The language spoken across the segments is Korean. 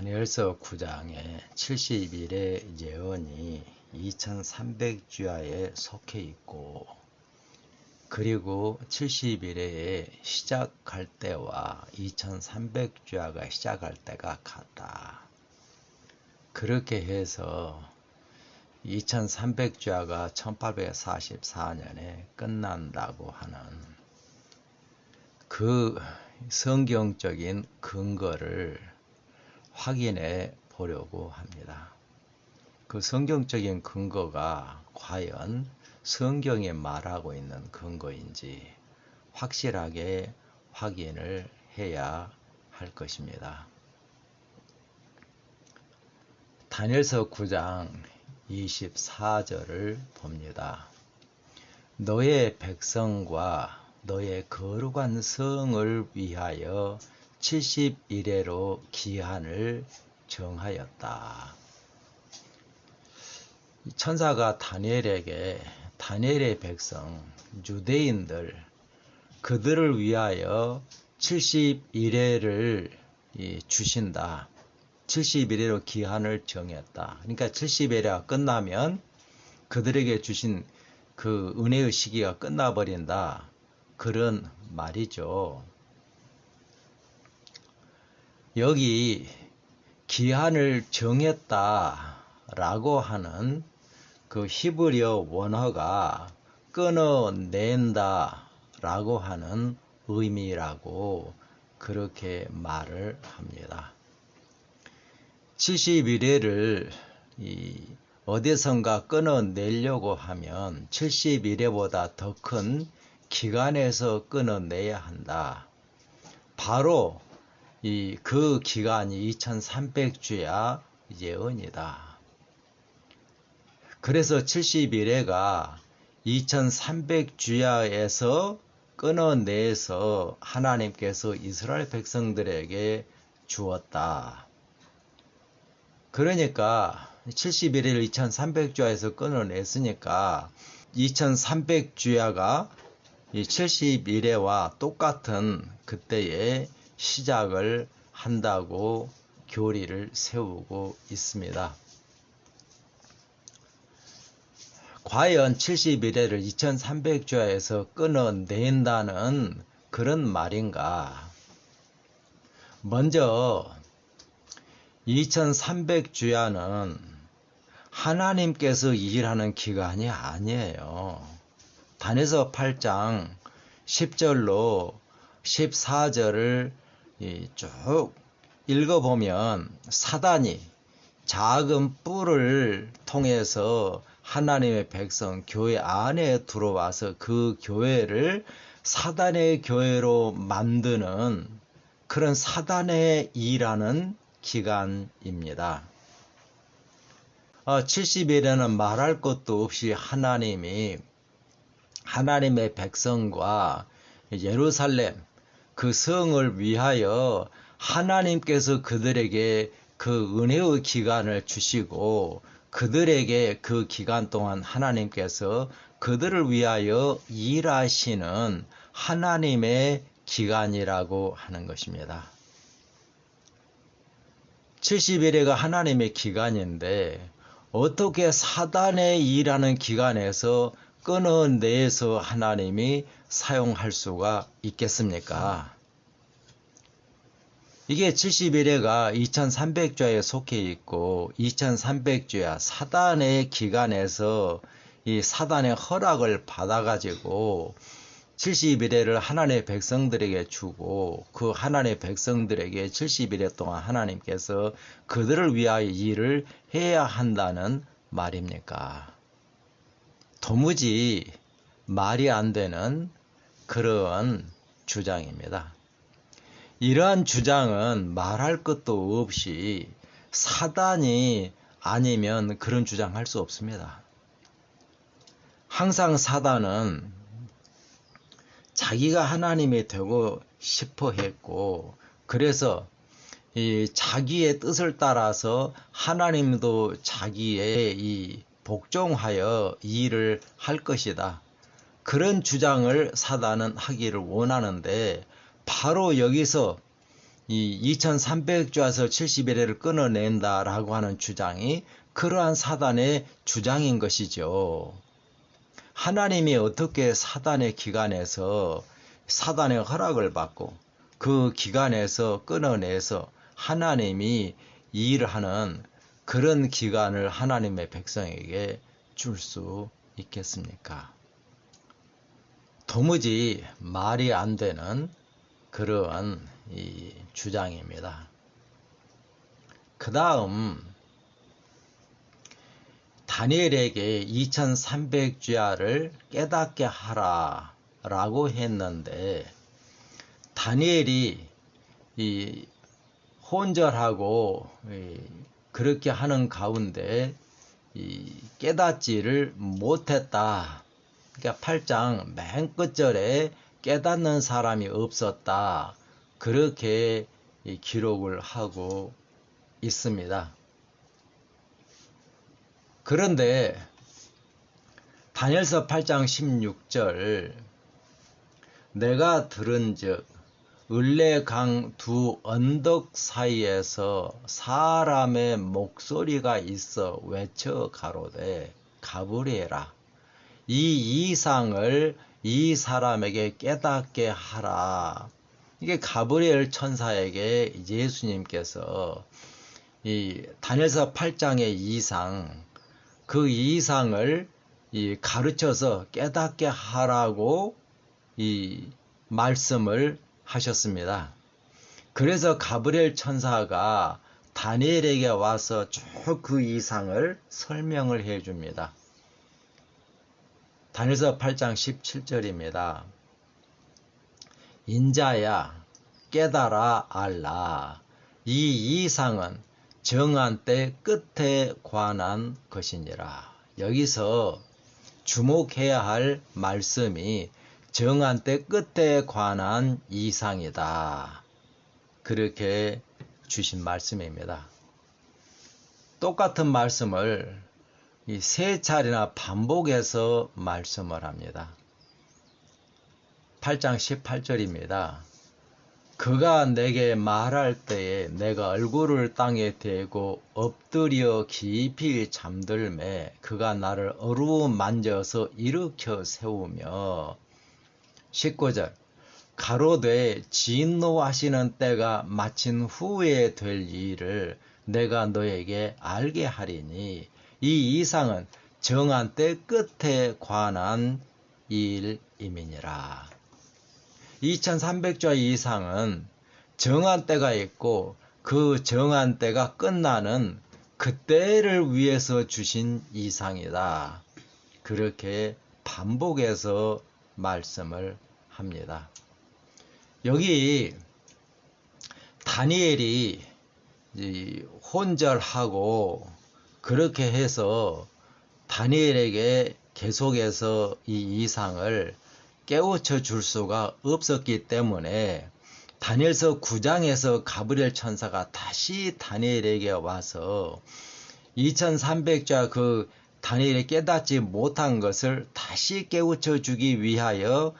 다니엘서 9장에 70일의 예언이 2300주야에 속해 있고, 그리고 70일에 시작할 때와 2300주야가 시작할 때가 같다. 그렇게 해서 2300주야가 1844년에 끝난다고 하는 그 성경적인 근거를 확인해 보려고 합니다. 그 성경적인 근거가 과연 성경에 말하고 있는 근거인지 확실하게 확인을 해야 할 것입니다. 다니엘서 9장 24절을 봅니다. 너의 백성과 너의 거룩한 성을 위하여 70일에로 기한을 정하였다. 천사가 다니엘에게 다니엘의 백성, 유대인들, 그들을 위하여 70일에를 주신다. 70일에로 기한을 정했다. 그러니까 70일에가 끝나면 그들에게 주신 그 은혜의 시기가 끝나버린다. 그런 말이죠. 여기 기한을 정했다라고 하는 그 히브리어 원어가 끊어낸다라고 하는 의미라고 그렇게 말을 합니다. 70일에를 어디선가 끊어내려고 하면 70일에보다 더 큰 기간에서 끊어내야 한다. 바로 그 기간이 2300주야 예언이다. 그래서 70일에가 2300주야에서 끊어내서 하나님께서 이스라엘 백성들에게 주었다. 그러니까 70일을 2300주야에서 끊어냈으니까 2300주야가 이 70일에와 똑같은 그때에 시작을 한다고 교리를 세우고 있습니다. 과연 70일에를 2300주야에서 끊어낸다는 그런 말인가? 먼저 2300주야는 하나님께서 일하는 기간이 아니에요. 다니엘서 8장 10절로 14절을 쭉 읽어보면 사단이 작은 뿔을 통해서 하나님의 백성 교회 안에 들어와서 그 교회를 사단의 교회로 만드는 그런 사단의 일하는 기간입니다. 70일에는 말할 것도 없이 하나님이 하나님의 백성과 예루살렘 그 성을 위하여 하나님께서 그들에게 그 은혜의 기간을 주시고 그들에게 그 기간 동안 하나님께서 그들을 위하여 일하시는 하나님의 기간이라고 하는 것입니다. 70일에가 하나님의 기간인데 어떻게 사단의 일하는 기간에서 끊어내서 하나님이 사용할 수가 있겠습니까? 이게 70일에가 2300주야에 속해 있고 2300주야 사단의 기간에서 이 사단의 허락을 받아가지고 70일에를 하나님의 백성들에게 주고 그 하나님의 백성들에게 70일에 동안 하나님께서 그들을 위하여 일을 해야 한다는 말입니까? 도무지 말이 안 되는 그런 주장입니다. 이러한 주장은 말할 것도 없이 사단이 아니면 그런 주장할 수 없습니다. 항상 사단은 자기가 하나님이 되고 싶어 했고 그래서 자기의 뜻을 따라서 하나님도 자기의 이 복종하여 일을 할 것이다. 그런 주장을 사단은 하기를 원하는데 바로 여기서 이 2300조에서 71회를 끊어낸다라고 하는 주장이 그러한 사단의 주장인 것이죠. 하나님이 어떻게 사단의 기관에서 사단의 허락을 받고 그 기관에서 끊어내서 하나님이 일하는 그런 기관을 하나님의 백성에게 줄 수 있겠습니까? 도무지 말이 안 되는 그러한 이 주장입니다. 그 다음 다니엘에게 2300주야를 깨닫게 하라 라고 했는데 다니엘이 이 혼절하고 그렇게 하는 가운데 깨닫지를 못했다. 그러니까 8장 맨 끝절에 깨닫는 사람이 없었다. 그렇게 기록을 하고 있습니다. 그런데 다니엘서 8장 16절 내가 들은즉 을레강 두 언덕 사이에서 사람의 목소리가 있어 외쳐 가로되 가브리엘아 이 이상을 이 사람에게 깨닫게 하라. 이게 가브리엘 천사에게 예수님께서 이 다니엘서 8장의 이상 그 이상을 가르쳐서 깨닫게 하라고 이 말씀을 하셨습니다. 그래서 가브리엘 천사가 다니엘에게 와서 쭉 그 이상을 설명을 해 줍니다. 다니엘서 8장 17절입니다. 인자야 깨달아 알라. 이 이상은 정한 때 끝에 관한 것이니라. 여기서 주목해야 할 말씀이 정한 때 끝에 관한 이상이다. 그렇게 주신 말씀입니다. 똑같은 말씀을 세 차례나 반복해서 말씀을 합니다. 8장 18절입니다. 그가 내게 말할 때에 내가 얼굴을 땅에 대고 엎드려 깊이 잠들매 그가 나를 어루만져서 일으켜 세우며 19절 가로되 진노하시는 때가 마친 후에 될 일을 내가 너에게 알게 하리니 이 이상은 정한 때 끝에 관한 일임이니라. 2300조 이상은 정한 때가 있고 그 정한 때가 끝나는 그때를 위해서 주신 이상이다. 그렇게 반복해서 말씀을 합니다. 여기 다니엘이 혼절하고 그렇게 해서 다니엘에게 계속해서 이 이상을 깨우쳐 줄 수가 없었기 때문에 다니엘서 9장에서 가브리엘 천사가 다시 다니엘에게 와서 2300자 그 다니엘이 깨닫지 못한 것을 다시 깨우쳐 주기 위하여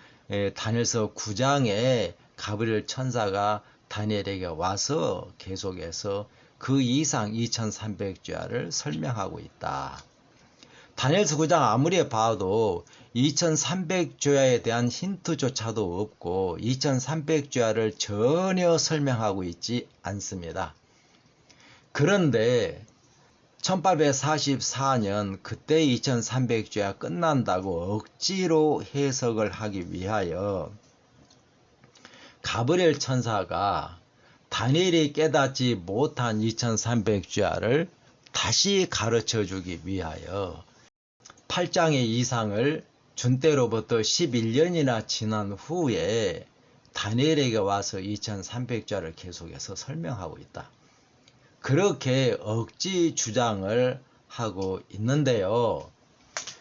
다니엘서 9장에 가브리엘 천사가 다니엘에게 와서 계속해서 그 이상 2300주야를 설명하고 있다. 다니엘서 9장 아무리 봐도 2300주야에 대한 힌트조차도 없고 2300주야를 전혀 설명하고 있지 않습니다. 그런데 1844년 그때 2300주야 끝난다고 억지로 해석을 하기 위하여 가브리엘 천사가 다니엘이 깨닫지 못한 2300주야를 다시 가르쳐 주기 위하여 8장의 이상을 준 때로부터 11년이나 지난 후에 다니엘에게 와서 2300주야를 계속해서 설명하고 있다. 그렇게 억지 주장을 하고 있는데요.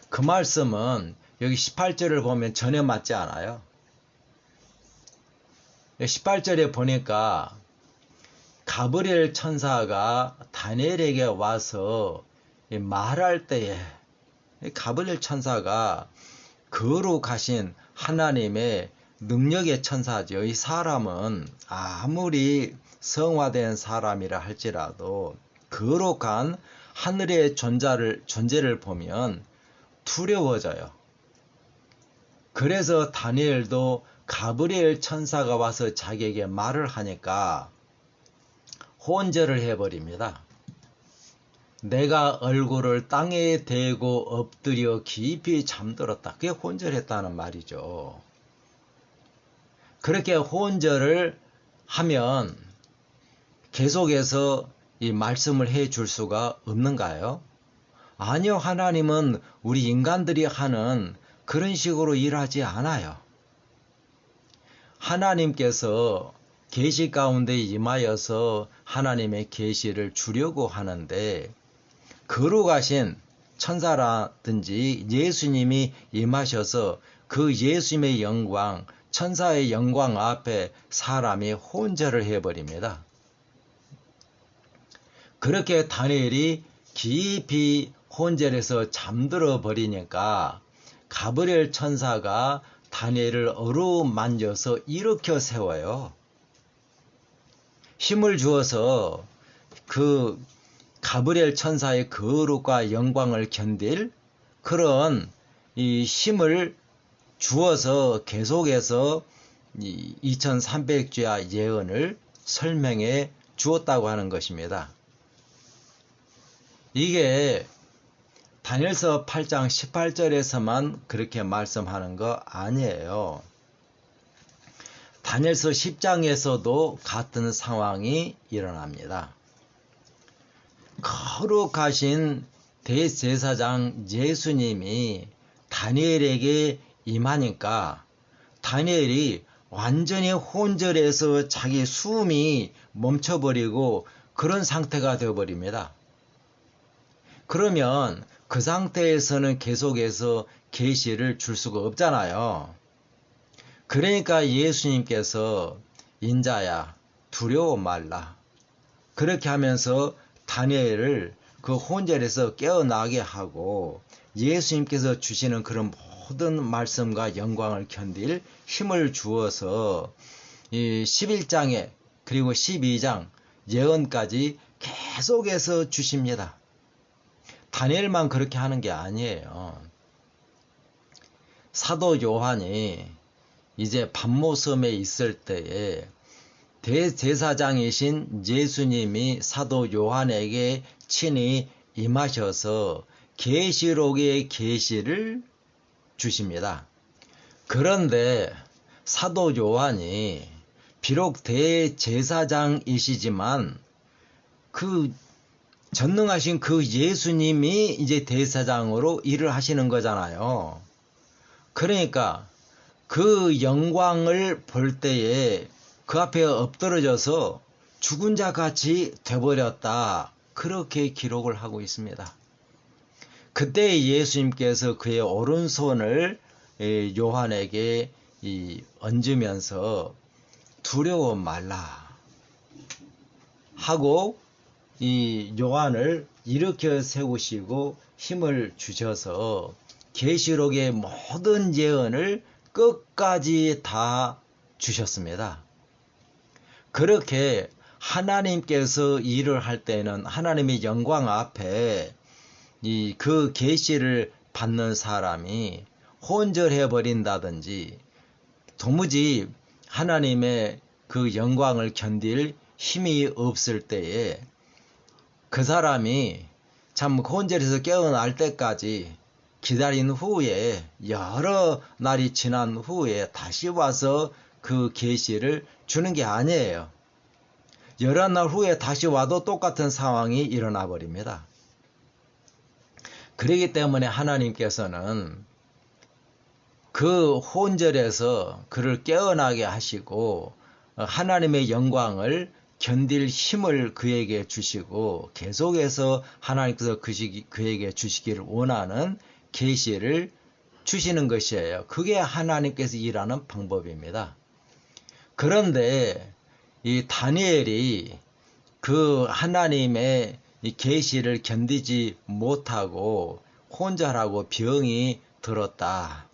그 말씀은 여기 18절을 보면 전혀 맞지 않아요. 18절에 보니까 가브리엘 천사가 다니엘에게 와서 말할 때에 가브리엘 천사가 거룩하신 하나님의 능력의 천사죠. 이 사람은 아무리 성화된 사람이라 할지라도 거룩한 하늘의 존재를 보면 두려워져요. 그래서 다니엘도 가브리엘 천사가 와서 자기에게 말을 하니까 혼절을 해버립니다. 내가 얼굴을 땅에 대고 엎드려 깊이 잠들었다. 그게 혼절했다는 말이죠. 그렇게 혼절을 하면 계속해서 이 말씀을 해줄 수가 없는가요? 아니요, 하나님은 우리 인간들이 하는 그런 식으로 일하지 않아요. 하나님께서 계시 가운데 임하여서 하나님의 계시를 주려고 하는데 거룩하신 천사라든지 예수님이 임하셔서 그 예수님의 영광, 천사의 영광 앞에 사람이 혼절을 해버립니다. 그렇게 다니엘이 깊이 혼절해서 잠들어 버리니까 가브리엘 천사가 다니엘을 어루만져서 일으켜 세워요. 힘을 주어서 그 가브리엘 천사의 거룩과 영광을 견딜 그런 이 힘을 주어서 계속해서 2300주야 예언을 설명해 주었다고 하는 것입니다. 이게 다니엘서 8장 18절에서만 그렇게 말씀하는 거 아니에요. 다니엘서 10장에서도 같은 상황이 일어납니다. 거룩하신 대제사장 예수님이 다니엘에게 임하니까 다니엘이 완전히 혼절해서 자기 숨이 멈춰버리고 그런 상태가 되어버립니다. 그러면 그 상태에서는 계속해서 계시를 줄 수가 없잖아요. 그러니까 예수님께서 인자야 두려워 말라. 그렇게 하면서 다니엘을 그 혼절에서 깨어나게 하고 예수님께서 주시는 그런 모든 말씀과 영광을 견딜 힘을 주어서 이 11장에 그리고 12장 예언까지 계속해서 주십니다. 다니엘만 그렇게 하는 게 아니에요. 사도 요한이 이제 pat모섬에 있을 때에 대제사장이신 예수님이 사도 요한에게 친히 임하셔서 계시록의 계시를 주십니다. 그런데 사도 요한이 비록 대제사장이시지만 그 전능하신 그 예수님이 이제 대제사장으로 일을 하시는 거잖아요. 그러니까 그 영광을 볼 때에 그 앞에 엎드러져서 죽은 자 같이 돼버렸다. 그렇게 기록을 하고 있습니다. 그때 예수님께서 그의 오른손을 요한에게 얹으면서 두려워 말라 하고 이 요한을 일으켜 세우시고 힘을 주셔서 계시록의 모든 예언을 끝까지 다 주셨습니다. 그렇게 하나님께서 일을 할 때는 하나님의 영광 앞에 그 계시를 받는 사람이 혼절해 버린다든지 도무지 하나님의 그 영광을 견딜 힘이 없을 때에 그 사람이 참 혼절해서 깨어날 때까지 기다린 후에 여러 날이 지난 후에 다시 와서 그 계시를 주는 게 아니에요. 여러 날 후에 다시 와도 똑같은 상황이 일어나 버립니다. 그렇기 때문에 하나님께서는 그 혼절에서 그를 깨어나게 하시고 하나님의 영광을 견딜 힘을 그에게 주시고 계속해서 하나님께서 그에게 주시기를 원하는 계시를 주시는 것이에요. 그게 하나님께서 일하는 방법입니다. 그런데 이 다니엘이 그 하나님의 이 계시를 견디지 못하고 혼절하고 병이 들었다.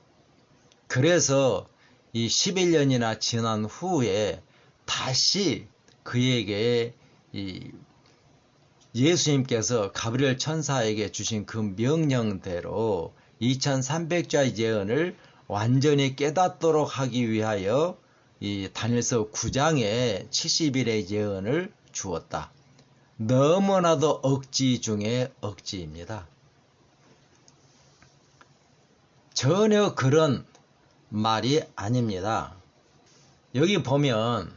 그래서 이 11년이나 지난 후에 다시 그에게 예수님께서 가브리엘 천사에게 주신 그 명령대로 2300자의 예언을 완전히 깨닫도록 하기 위하여 이 다니엘서 9장에 70일의 예언을 주었다. 너무나도 억지 중에 억지입니다. 전혀 그런 말이 아닙니다. 여기 보면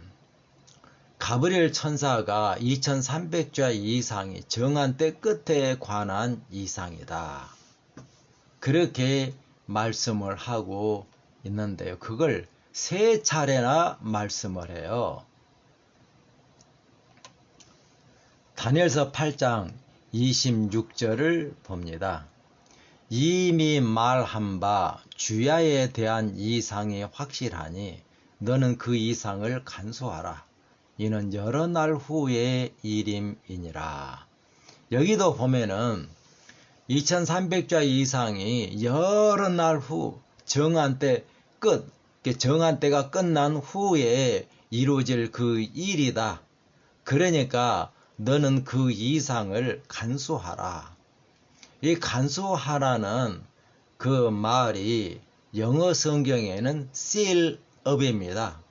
가브리엘 천사가 2300자 이상이 정한 때 끝에 관한 이상이다. 그렇게 말씀을 하고 있는데요. 그걸 3차례나 말씀을 해요. 다니엘서 8장 26절을 봅니다. 이미 말한 바 주야에 대한 이상이 확실하니 너는 그 이상을 간수하라. 이는 여러 날 후의 일임이니라. 여기도 보면은 2300자 이상이 여러 날 후 정한 때 정한 때가 끝난 후에 이루어질 그 일이다. 그러니까 너는 그 이상을 간수하라. 이 간수하라는 그 말이 영어 성경에는 seal up입니다.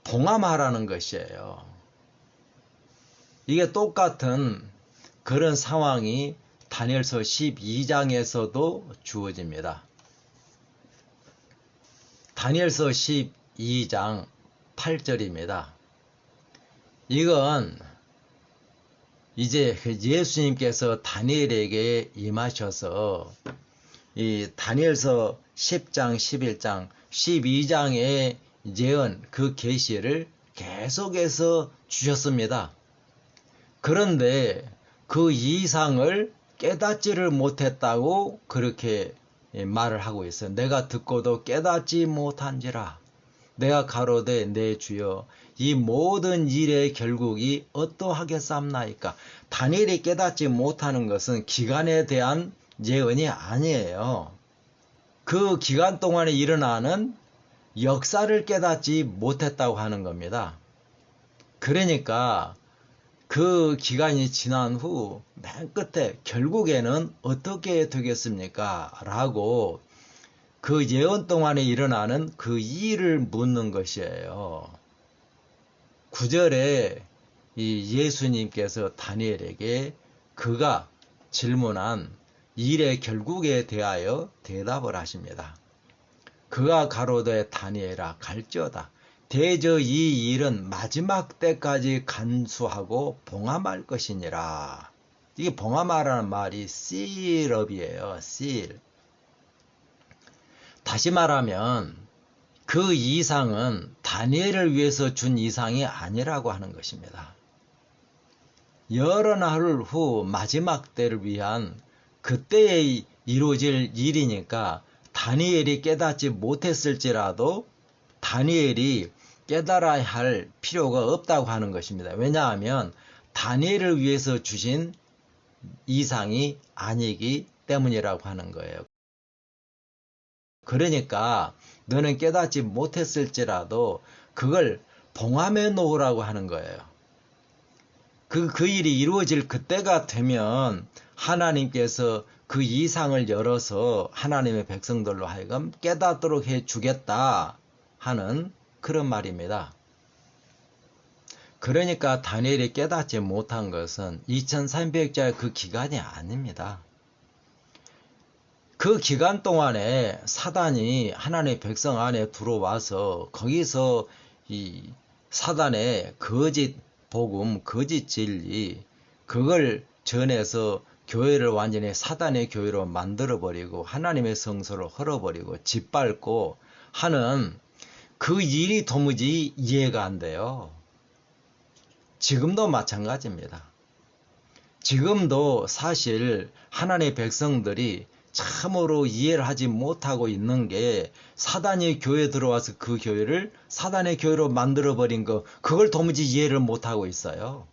봉함하라는 것이에요. 이게 똑같은 그런 상황이 다니엘서 12장에서도 주어집니다. 다니엘서 12장 8절입니다. 이건 이제 예수님께서 다니엘에게 임하셔서 이 다니엘서 10장, 11장, 12장의 예언 그 계시를 계속해서 주셨습니다. 그런데 그 이상을 깨닫지를 못했다고 그렇게 말을 하고 있어요. 내가 듣고도 깨닫지 못한지라. 내가 가로되 내 주여 이 모든 일의 결국이 어떠하겠사옵나이까. 다니엘이 깨닫지 못하는 것은 기간에 대한 예언이 아니에요. 그 기간 동안에 일어나는 역사를 깨닫지 못했다고 하는 겁니다. 그러니까 그 기간이 지난 후 맨 끝에 결국에는 어떻게 되겠습니까? 라고 그 예언 동안에 일어나는 그 일을 묻는 것이에요. 9절에 이 예수님께서 다니엘에게 그가 질문한 일의 결국에 대하여 대답을 하십니다. 그가 가로되 다니엘아 갈지어다. 대저 이 일은 마지막 때까지 간수하고 봉함할 것이니라. 이게 봉함하라는 말이 sealup이에요. seal. 다시 말하면 그 이상은 다니엘을 위해서 준 이상이 아니라고 하는 것입니다. 여러 날 후 마지막 때를 위한 그때에 이루어질 일이니까 다니엘이 깨닫지 못했을지라도 다니엘이 깨달아야 할 필요가 없다고 하는 것입니다. 왜냐하면 다니엘을 위해서 주신 이상이 아니기 때문이라고 하는 거예요. 그러니까 너는 깨닫지 못했을지라도 그걸 봉함해 놓으라고 하는 거예요. 그 일이 이루어질 그때가 되면 하나님께서 그 이상을 열어서 하나님의 백성들로 하여금 깨닫도록 해주겠다 하는 그런 말입니다. 그러니까 다니엘이 깨닫지 못한 것은 2300자의 그 기간이 아닙니다. 그 기간 동안에 사단이 하나님의 백성 안에 들어와서 거기서 이 사단의 거짓 복음, 거짓 진리 그걸 전해서 교회를 완전히 사단의 교회로 만들어버리고 하나님의 성소를 헐어버리고 짓밟고 하는 그 일이 도무지 이해가 안 돼요. 지금도 마찬가지입니다. 지금도 사실 하나님의 백성들이 참으로 이해를 하지 못하고 있는 게 사단이 교회에 들어와서 그 교회를 사단의 교회로 만들어버린 거 그걸 도무지 이해를 못하고 있어요.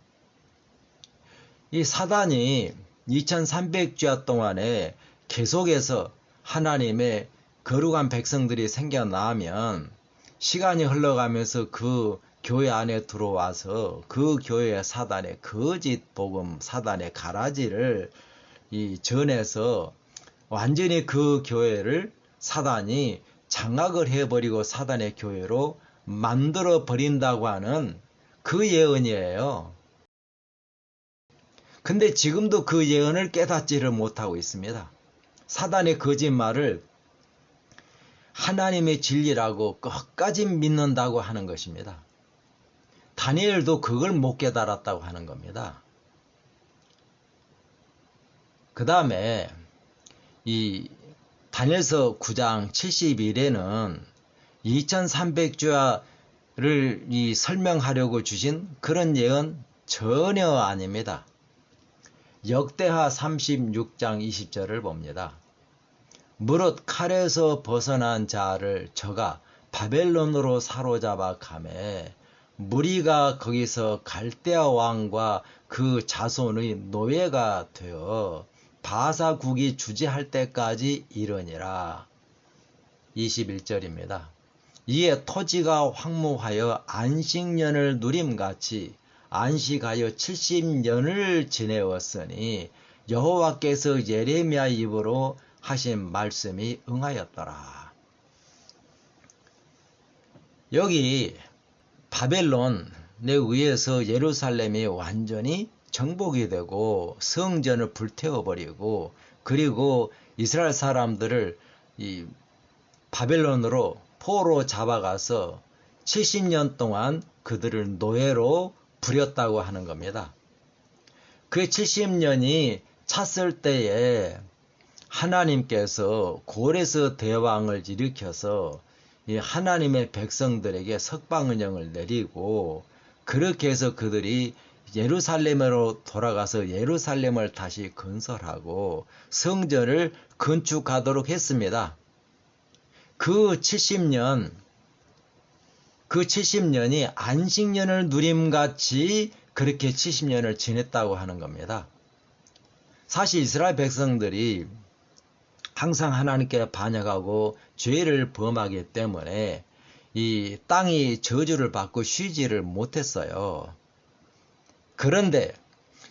이 사단이 2300주야 동안에 계속해서 하나님의 거룩한 백성들이 생겨나면 시간이 흘러가면서 그 교회 안에 들어와서 그 교회 사단의 거짓 복음, 사단의 가라지를 전해서 완전히 그 교회를 사단이 장악을 해버리고 사단의 교회로 만들어 버린다고 하는 그 예언이에요. 근데 지금도 그 예언을 깨닫지를 못하고 있습니다. 사단의 거짓말을 하나님의 진리라고 끝까지 믿는다고 하는 것입니다. 다니엘도 그걸 못 깨달았다고 하는 겁니다. 그 다음에 이 다니엘서 9장 71에는 2300주야를 설명하려고 주신 그런 예언 전혀 아닙니다. 역대하 36장 20절을 봅니다. 무릇 칼에서 벗어난 자를 저가 바벨론으로 사로잡아 가매 무리가 거기서 갈대아 왕과 그 자손의 노예가 되어 바사국이 주지할 때까지 이르니라. 21절입니다. 이에 토지가 황무하여 안식년을 누림같이 안식하여 70년을 지내었으니 여호와께서 예레미야 입으로 하신 말씀이 응하였더라. 여기 바벨론에 의해서 예루살렘이 완전히 정복이 되고 성전을 불태워버리고 그리고 이스라엘 사람들을 이 바벨론으로 포로 잡아가서 70년 동안 그들을 노예로 부렸다고 하는 겁니다. 그 70년이 찼을 때에 하나님께서 고레스 대왕을 일으켜서 이 하나님의 백성들에게 석방은영을 내리고 그렇게 해서 그들이 예루살렘으로 돌아가서 예루살렘을 다시 건설하고 성전을 건축하도록 했습니다. 그 70년이 안식년을 누림같이 그렇게 70년을 지냈다고 하는 겁니다. 사실 이스라엘 백성들이 항상 하나님께 반역하고 죄를 범하기 때문에 이 땅이 저주를 받고 쉬지를 못했어요. 그런데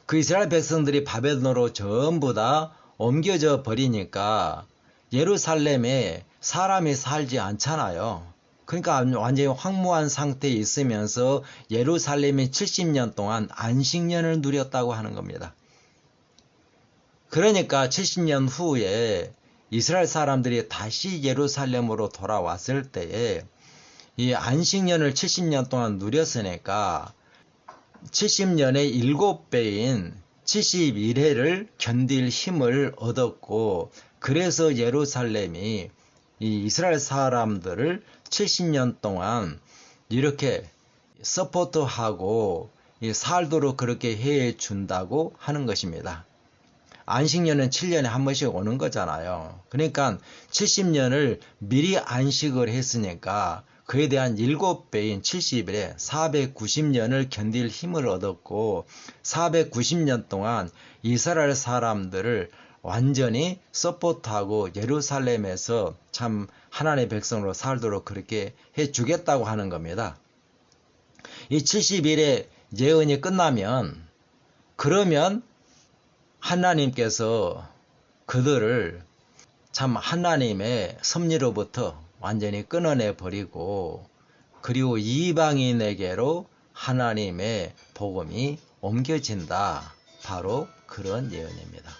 그 이스라엘 백성들이 바벨론으로 전부 다 옮겨져 버리니까 예루살렘에 사람이 살지 않잖아요. 그러니까 완전히 황무한 상태에 있으면서 예루살렘이 70년 동안 안식년을 누렸다고 하는 겁니다. 그러니까 70년 후에 이스라엘 사람들이 다시 예루살렘으로 돌아왔을 때에 이 안식년을 70년 동안 누렸으니까 70년의 7배인 71회를 견딜 힘을 얻었고 그래서 예루살렘이 이 이스라엘 사람들을 70년 동안 이렇게 서포트하고 살도록 그렇게 해준다고 하는 것입니다. 안식년은 7년에 한 번씩 오는 거잖아요. 그러니까 70년을 미리 안식을 했으니까 그에 대한 7배인 70일에 490년을 견딜 힘을 얻었고 490년 동안 이스라엘 사람들을 완전히 서포트하고 예루살렘에서 참 하나님의 백성으로 살도록 그렇게 해주겠다고 하는 겁니다. 이 70일의 예언이 끝나면 그러면 하나님께서 그들을 참 하나님의 섭리로부터 완전히 끊어내 버리고 그리고 이방인에게로 하나님의 복음이 옮겨진다. 바로 그런 예언입니다.